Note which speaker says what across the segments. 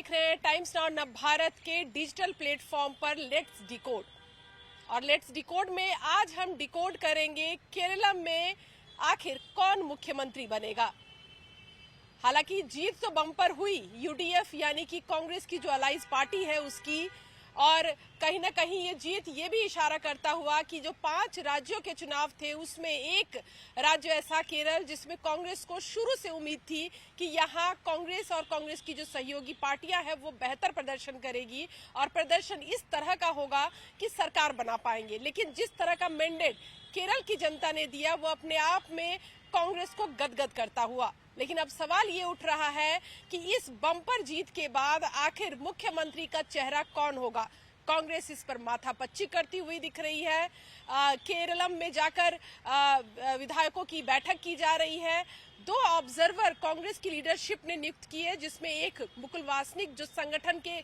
Speaker 1: देख रहे हैं टाइम्स नाउ नव भारत के डिजिटल प्लेटफॉर्म पर लेट्स डिकोड। और लेट्स डिकोड में आज हम डिकोड करेंगे केरलम में आखिर कौन मुख्यमंत्री बनेगा। हालांकि जीत तो बम्पर हुई यूडीएफ यानी कि कांग्रेस की जो अलाइज पार्टी है उसकी, और कहीं ना कहीं ये जीत ये भी इशारा करता हुआ कि जो 5 राज्यों के चुनाव थे उसमें एक राज्य ऐसा केरल जिसमें कांग्रेस को शुरू से उम्मीद थी कि यहाँ कांग्रेस और कांग्रेस की जो सहयोगी पार्टियां हैं वो बेहतर प्रदर्शन करेगी और प्रदर्शन इस तरह का होगा कि सरकार बना पाएंगे। लेकिन जिस तरह का मैंडेट केरल की जनता ने दिया वो अपने आप में कांग्रेस को गदगद करता हुआ। लेकिन अब सवाल ये उठ रहा है कि इस बम्पर जीत के बाद आखिर मुख्यमंत्री का चेहरा कौन होगा। कांग्रेस इस पर माथापच्ची करती हुई दिख रही है। केरलम में जाकर विधायकों की बैठक की जा रही है। 2 ऑब्जर्वर कांग्रेस की लीडरशिप ने नियुक्त किए, जिसमें एक मुकुल वासनिक जो संगठन के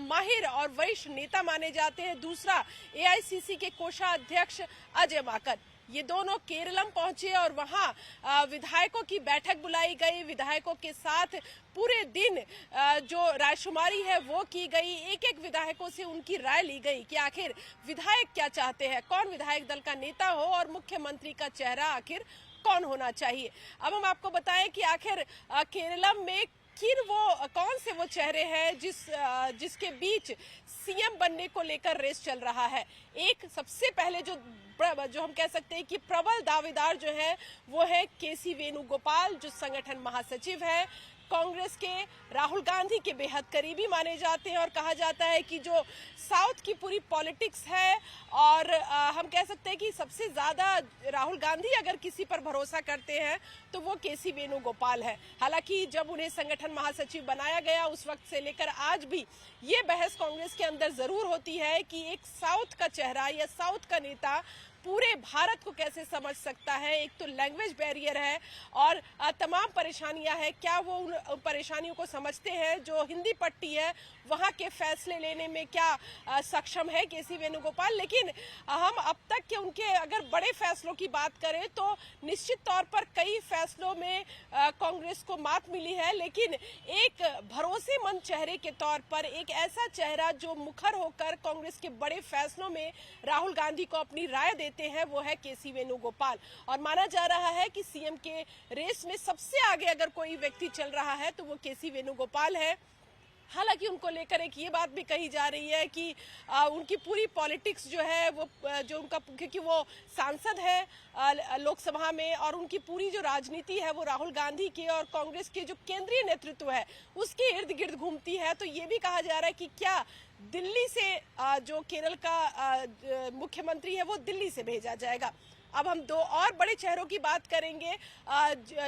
Speaker 1: माहिर और वरिष्ठ नेता माने जाते हैं, दूसरा एआईसीसी के कोषाध्यक्ष अजय माकन। ये दोनों केरलम पहुंचे और वहां विधायकों की बैठक बुलाई गई। विधायकों के साथ पूरे दिन जो रायशुमारी है वो की गई। एक एक विधायकों से उनकी राय ली गई कि आखिर विधायक क्या चाहते हैं, कौन विधायक दल का नेता हो और मुख्यमंत्री का चेहरा आखिर कौन होना चाहिए। अब हम आपको बताएं कि आखिर केरलम में कौन से वो चेहरे हैं जिसके बीच सीएम बनने को लेकर रेस चल रहा है। एक सबसे पहले जो हम कह सकते हैं कि प्रबल दावेदार जो है वो है केसी वेणुगोपाल, जो संगठन महासचिव है। कांग्रेस के राहुल गांधी के बेहद करीबी माने जाते हैं और कहा जाता है कि जो साउथ की पूरी पॉलिटिक्स है और हम कह सकते हैं कि सबसे ज्यादा राहुल गांधी अगर किसी पर भरोसा करते हैं तो वो केसी वेणुगोपाल है। हालांकि जब उन्हें संगठन महासचिव बनाया गया उस वक्त से लेकर आज भी ये बहस कांग्रेस के अंदर जरूर होती है कि एक साउथ का चेहरा या साउथ का नेता पूरे भारत को कैसे समझ सकता है। एक तो लैंग्वेज बैरियर है और तमाम परेशानियां हैं, क्या वो उन परेशानियों को समझते हैं। जो हिंदी पट्टी है वहां के फैसले लेने में क्या सक्षम है केसी वेणुगोपाल। लेकिन हम अब तक के उनके अगर बड़े फैसलों की बात करें तो निश्चित तौर पर कई फैसलों में कांग्रेस को मात मिली है। लेकिन एक भरोसेमंद चेहरे के तौर पर एक ऐसा चेहरा जो मुखर होकर कांग्रेस के बड़े फैसलों में राहुल गांधी को अपनी राय देते हैं वो है केसी वेणुगोपाल। और माना जा रहा है कि सीएम के रेस में सबसे आगे अगर कोई व्यक्ति चल रहा है तो वो केसी वेणुगोपाल है। हालांकि उनको लेकर एक ये बात भी कही जा रही है कि उनकी पूरी पॉलिटिक्स जो है वो जो उनका, क्योंकि वो सांसद है लोकसभा में और उनकी पूरी जो राजनीति है वो राहुल गांधी के और कांग्रेस के जो केंद्रीय नेतृत्व है उसके इर्द गिर्द घूमती है। तो ये भी कहा जा रहा है कि क्या दिल्ली से जो केरल का मुख्यमंत्री है वो दिल्ली से भेजा जाएगा। अब हम 2 और बड़े चेहरों की बात करेंगे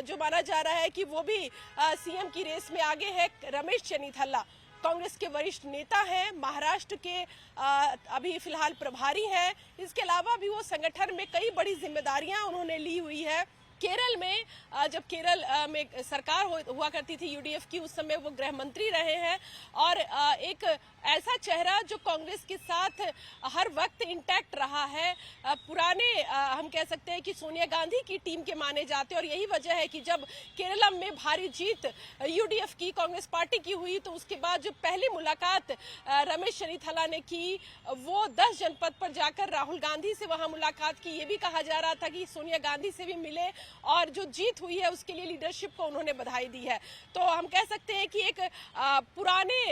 Speaker 1: जो माना जा रहा है कि वो भी सीएम की रेस में आगे है। रमेश चन्नीथला कांग्रेस के वरिष्ठ नेता हैं, महाराष्ट्र के अभी फिलहाल प्रभारी हैं। इसके अलावा भी वो संगठन में कई बड़ी जिम्मेदारियां उन्होंने ली हुई है। केरल में जब केरल में सरकार हुआ करती थी यूडीएफ की, उस समय वो गृह मंत्री रहे हैं और एक ऐसा चेहरा जो कांग्रेस के साथ हर वक्त इंटैक्ट रहा है। पुराने हम कह सकते हैं कि सोनिया गांधी की टीम के माने जाते हैं और यही वजह है कि जब केरलम में भारी जीत यूडीएफ की कांग्रेस पार्टी की हुई तो उसके बाद जो पहली मुलाकात रमेश चन्नीथला ने की वो 10 जनपद पर जाकर राहुल गांधी से वहां मुलाकात की। ये भी कहा जा रहा था कि सोनिया गांधी से भी मिले और जो जीत हुई है उसके लिए लीडरशिप को उन्होंने बधाई दी है। तो हम कह सकते हैं कि एक पुराने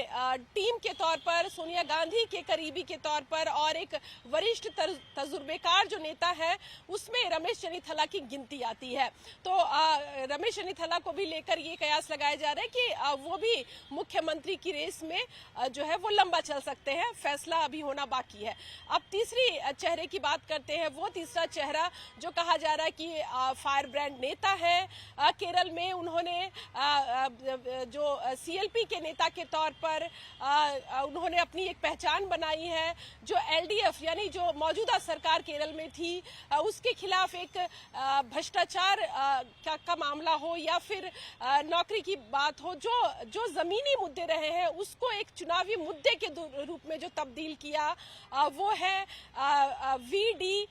Speaker 1: टीम के तौर पर, सोनिया गांधी के करीबी के तौर पर और एक वरिष्ठ तजुर्बेकार जो नेता है उसमें रमेश चन्नीथला की गिनती आती है। तो रमेश चन्नीथला को भी लेकर ये कयास लगाया जा रहा है कि वो भी मुख्यमंत्री की रेस में जो है वो लंबा चल सकते हैं। फैसला अभी होना बाकी है। अब तीसरी चेहरे की बात करते हैं। वो तीसरा चेहरा जो कहा जा रहा है कि फायर ब्रांड नेता है केरल में, उन्होंने जो सीएलपी के नेता के तौर पर उन्होंने अपनी एक पहचान बनाई है। जो एलडीएफ यानी जो मौजूदा सरकार केरल में थी उसके खिलाफ एक भ्रष्टाचार का मामला हो या फिर नौकरी की बात हो, जो जमीनी मुद्दे रहे हैं उसको एक चुनावी मुद्दे के रूप में जो तब्दील किया वो है वीडी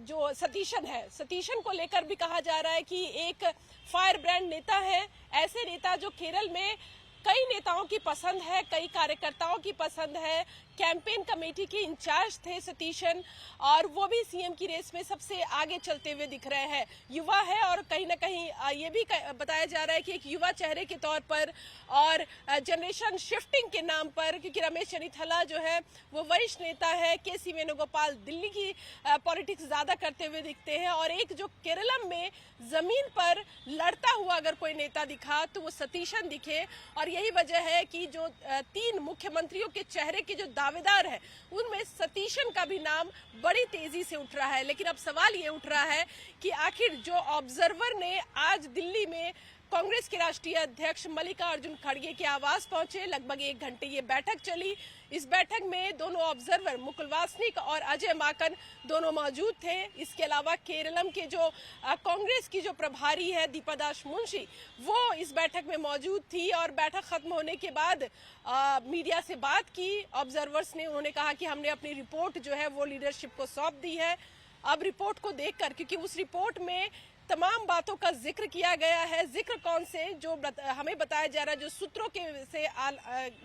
Speaker 1: जो सतीशन है। सतीशन को लेकर भी कहा जा रहा है कि एक फायर ब्रांड नेता है, ऐसे नेता जो केरल में कई नेताओं की पसंद है, कई कार्यकर्ताओं की पसंद है। कैंपेन कमेटी के इंचार्ज थे सतीशन, और वो भी सीएम की रेस में सबसे आगे चलते हुए दिख रहे हैं। युवा है और कहीं ना कहीं ये भी बताया जा रहा है कि एक युवा चेहरे के तौर पर और जनरेशन शिफ्टिंग के नाम पर, क्योंकि रमेश चन्नीथला जो है वो वरिष्ठ नेता है, केसी वेणुगोपाल दिल्ली की पॉलिटिक्स ज्यादा करते हुए दिखते हैं, और एक जो केरलम में जमीन पर लड़ता हुआ अगर कोई नेता दिखा तो वो सतीशन दिखे। और यही वजह है कि जो 3 मुख्यमंत्रियों के चेहरे के जो दावेदार है उनमें सतीशन का भी नाम बड़ी तेजी से उठ रहा है। लेकिन अब सवाल ये उठ रहा है कि आखिर जो ऑब्जर्वर ने आज दिल्ली में कांग्रेस के राष्ट्रीय अध्यक्ष मल्लिकार्जुन खड़गे के आवास पहुंचे, लगभग 1 घंटे ये बैठक चली। इस बैठक में दोनों ऑब्जर्वर मुकुल वासनिक और अजय माकन दोनों मौजूद थे। इसके अलावा केरलम के जो कांग्रेस की जो प्रभारी है दीपादास मुंशी, वो इस बैठक में मौजूद थी। और बैठक खत्म होने के बाद मीडिया से बात की ऑब्जर्वर्स ने। उन्होंने कहा कि हमने अपनी रिपोर्ट जो है वो लीडरशिप को सौंप दी है। अब रिपोर्ट को देखकर, क्योंकि उस रिपोर्ट में तमाम बातों का जिक्र किया गया है, जिक्र कौन से, जो हमें बताया जा रहा है, जो सूत्रों के से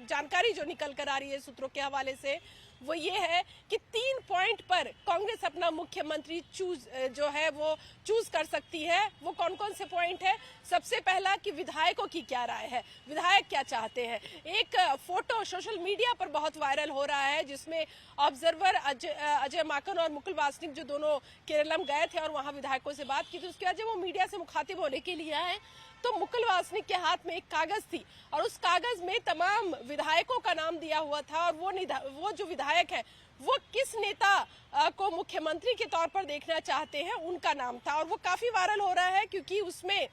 Speaker 1: जानकारी जो निकल कर आ रही है सूत्रों के हवाले से, वो ये है कि 3 पॉइंट पर कांग्रेस अपना मुख्यमंत्री जो है वो चूज कर सकती है। वो कौन कौन से पॉइंट है? सबसे पहला कि विधायकों की क्या राय है, विधायक क्या चाहते हैं। एक फोटो सोशल मीडिया पर बहुत वायरल हो रहा है जिसमें ऑब्जर्वर अजय माकन और मुकुल वासनिक जो दोनों केरलम गए थे और वहां विधायकों से बात की थी, उसके बाद जब वो मीडिया से मुखातिब होने के लिए आए तो मुकुल वासनिक के हाथ में एक कागज थी और उस कागज में तमाम विधायकों का नाम दिया हुआ था। और वो जो विधायक है वो किस नेता को मुख्यमंत्री के तौर पर देखना चाहते हैं उनका नाम था। और वो काफी वायरल हो रहा है क्योंकि उसमें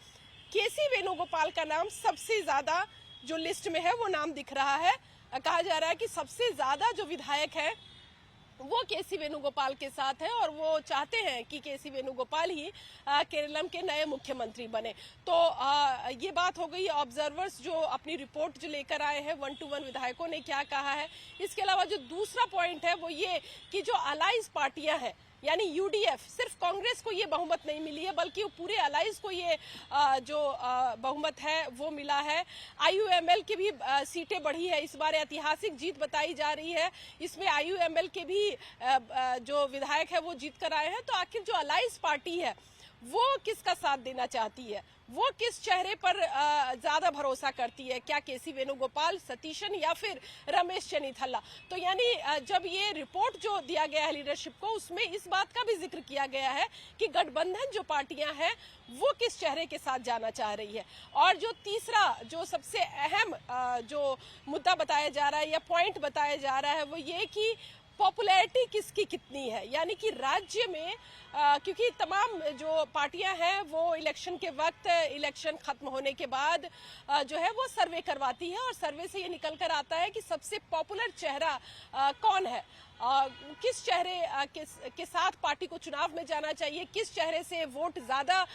Speaker 1: केसी वेणुगोपाल का नाम सबसे ज्यादा जो लिस्ट में है वो नाम दिख रहा है। कहा जा रहा है कि सबसे ज्यादा जो विधायक है वो केसी वेणुगोपाल के साथ है और वो चाहते हैं कि केसी वेणुगोपाल ही केरलम के नए मुख्यमंत्री बने। तो ये बात हो गई ऑब्जर्वर्स जो अपनी रिपोर्ट जो लेकर आए हैं 1 to 1 विधायकों ने क्या कहा है। इसके अलावा जो दूसरा पॉइंट है वो ये कि जो अलाइज पार्टियां हैं यानी यूडीएफ, सिर्फ कांग्रेस को ये बहुमत नहीं मिली है बल्कि पूरे अलाइज को ये जो बहुमत है वो मिला है। आईयूएमएल की भी सीटें बढ़ी है, इस बार ऐतिहासिक जीत बताई जा रही है। इसमें आईयूएमएल के भी जो विधायक है वो जीत कर आए हैं। तो आखिर जो अलाइज पार्टी है वो किसका साथ देना चाहती है, वो किस चेहरे पर ज्यादा भरोसा करती है, क्या केसी वेणुगोपाल, सतीशन या फिर रमेश चन्नीथला। तो यानी जब ये रिपोर्ट जो दिया गया है लीडरशिप को उसमें इस बात का भी जिक्र किया गया है कि गठबंधन जो पार्टियां हैं वो किस चेहरे के साथ जाना चाह रही है। और जो तीसरा जो सबसे अहम जो मुद्दा बताया जा रहा है या पॉइंट बताया जा रहा है वो ये कि पॉपुलैरिटी किसकी कितनी है, यानी कि राज्य में क्योंकि तमाम जो पार्टियां हैं वो इलेक्शन के वक्त, इलेक्शन खत्म होने के बाद जो है वो सर्वे करवाती है और सर्वे से ये निकल कर आता है कि सबसे पॉपुलर चेहरा कौन है, किस चेहरे के साथ पार्टी को चुनाव में जाना चाहिए, किस चेहरे से वोट ज्यादा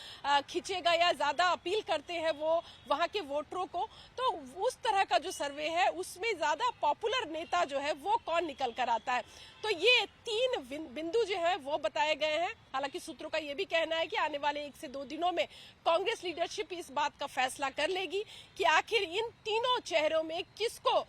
Speaker 1: खींचेगा या ज्यादा अपील करते हैं वो वहां के वोटरों को। तो उस तरह का जो सर्वे है उसमें ज्यादा पॉपुलर नेता जो है वो कौन निकल कर आता है। तो ये 3 बिंदु जो है वो बताए गए हैं। हालांकि सूत्रों का ये भी कहना है कि आने वाले 1 से 2 दिनों में कांग्रेस लीडरशिप इस बात का फैसला कर लेगी कि आखिर इन तीनों चेहरों में किसको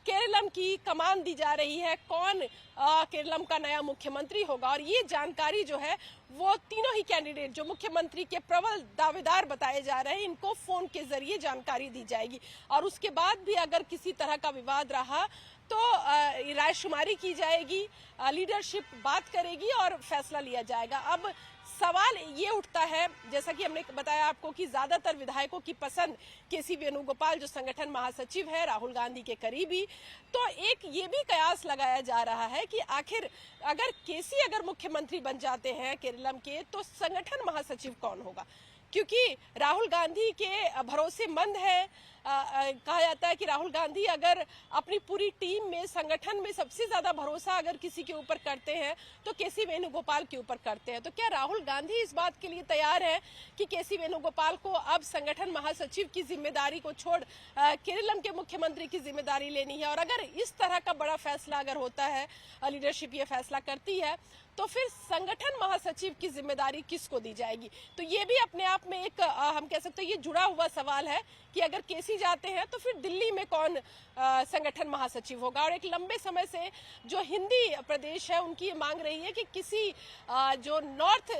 Speaker 1: केरलम की कमान दी जा रही है, कौन केरलम का नया मुख्यमंत्री होगा। और ये जानकारी जो है वो तीनों ही कैंडिडेट जो मुख्यमंत्री के प्रबल दावेदार बताए जा रहे हैं इनको फोन के जरिए जानकारी दी जाएगी। और उसके बाद भी अगर किसी तरह का विवाद रहा तो रायशुमारी की जाएगी, लीडरशिप बात करेगी और फैसला लिया जाएगा। अब सवाल ये उठता है, जैसा कि हमने बताया आपको कि ज्यादातर विधायकों की पसंद केसी वेणुगोपाल जो संगठन महासचिव है, राहुल गांधी के करीबी। तो एक ये भी कयास लगाया जा रहा है कि आखिर अगर केसी अगर मुख्यमंत्री बन जाते हैं केरलम के तो संगठन महासचिव कौन होगा, क्योंकि राहुल गांधी के भरोसेमंद है। कहा जाता है कि राहुल गांधी अगर अपनी पूरी टीम में, संगठन में सबसे ज्यादा भरोसा अगर किसी के ऊपर करते हैं तो केसी वेणुगोपाल के ऊपर करते हैं। तो क्या राहुल गांधी इस बात के लिए तैयार है कि केसी वेणुगोपाल को अब संगठन महासचिव की जिम्मेदारी को छोड़ केरलम के मुख्यमंत्री की जिम्मेदारी लेनी है? और अगर इस तरह का बड़ा फैसला अगर होता है, लीडरशिप ये फैसला करती है, तो फिर संगठन महासचिव की जिम्मेदारी किसको दी जाएगी। तो ये भी अपने आप में एक हम कह सकते हैं ये जुड़ा हुआ सवाल है कि अगर केसी जाते हैं तो फिर दिल्ली में कौन संगठन महासचिव होगा। और एक लंबे समय से जो हिंदी प्रदेश है उनकी मांग रही है कि किसी जो नॉर्थ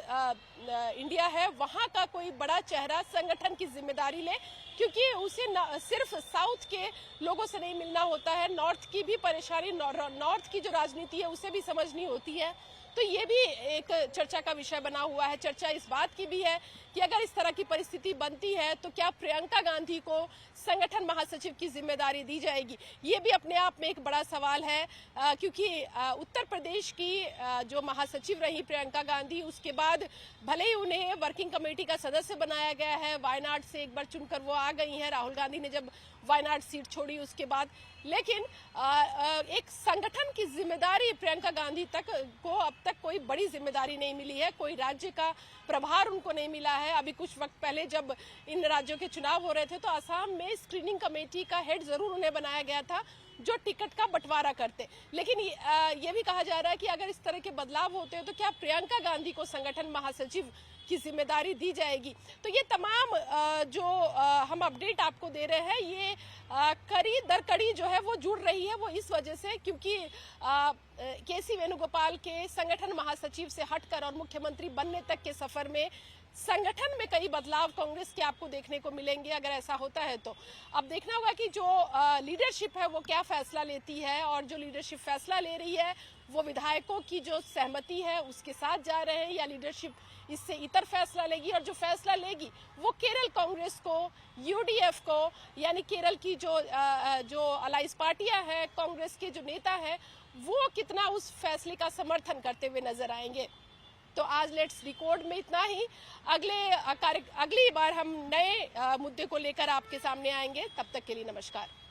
Speaker 1: इंडिया है वहां का कोई बड़ा चेहरा संगठन की जिम्मेदारी ले, क्योंकि उसे सिर्फ साउथ के लोगों से नहीं मिलना होता है, नॉर्थ की भी परेशानी, नॉर्थ की जो राजनीति है उसे भी समझनी होती है। तो ये भी एक चर्चा का विषय बना हुआ है। चर्चा इस बात की भी है कि अगर इस तरह की परिस्थिति बनती है तो क्या प्रियंका गांधी को संगठन महासचिव की जिम्मेदारी दी जाएगी। ये भी अपने आप में एक बड़ा सवाल है, क्योंकि उत्तर प्रदेश की जो महासचिव रही प्रियंका गांधी, उसके बाद भले ही उन्हें वर्किंग कमेटी का सदस्य बनाया गया है, वायनाड से एक बार चुनकर वो आ गई हैं राहुल गांधी ने जब वायनाड सीट छोड़ी उसके बाद, लेकिन एक संगठन की जिम्मेदारी प्रियंका गांधी तक को अब तक कोई बड़ी जिम्मेदारी नहीं मिली है, कोई राज्य का प्रभार उनको नहीं मिला है। अभी कुछ वक्त पहले जब इन राज्यों के चुनाव हो रहे थे तो असम में स्क्रीनिंग कमेटी का हेड जरूर उन्हें बनाया गया था जो टिकट का बंटवारा करते, लेकिन ये भी कहा जा रहा है कि अगर इस तरह के बदलाव होते हैं तो क्या प्रियंका गांधी को संगठन महासचिव की जिम्मेदारी दी जाएगी। तो ये तमाम जो हम अपडेट आपको दे रहे हैं ये कड़ी दर कड़ी जो है वो जुड़ रही है, वो इस वजह से क्योंकि केसी वेणुगोपाल के संगठन महासचिव से हटकर और मुख्यमंत्री बनने तक के सफर में संगठन में कई बदलाव कांग्रेस के आपको देखने को मिलेंगे। अगर ऐसा होता है तो अब देखना होगा कि जो लीडरशिप है वो क्या फैसला लेती है, और जो लीडरशिप फैसला ले रही है वो विधायकों की जो सहमति है उसके साथ जा रहे हैं या लीडरशिप इससे इतर फैसला लेगी। और जो फैसला लेगी वो केरल कांग्रेस को, यूडीएफ को, यानी केरल की जो अलायंस पार्टियां हैं, कांग्रेस के जो नेता हैं, वो कितना उस फैसले का समर्थन करते हुए नजर आएंगे। तो आज लेट्स डिकोड में इतना ही। अगली बार हम नए मुद्दे को लेकर आपके सामने आएंगे। तब तक के लिए नमस्कार।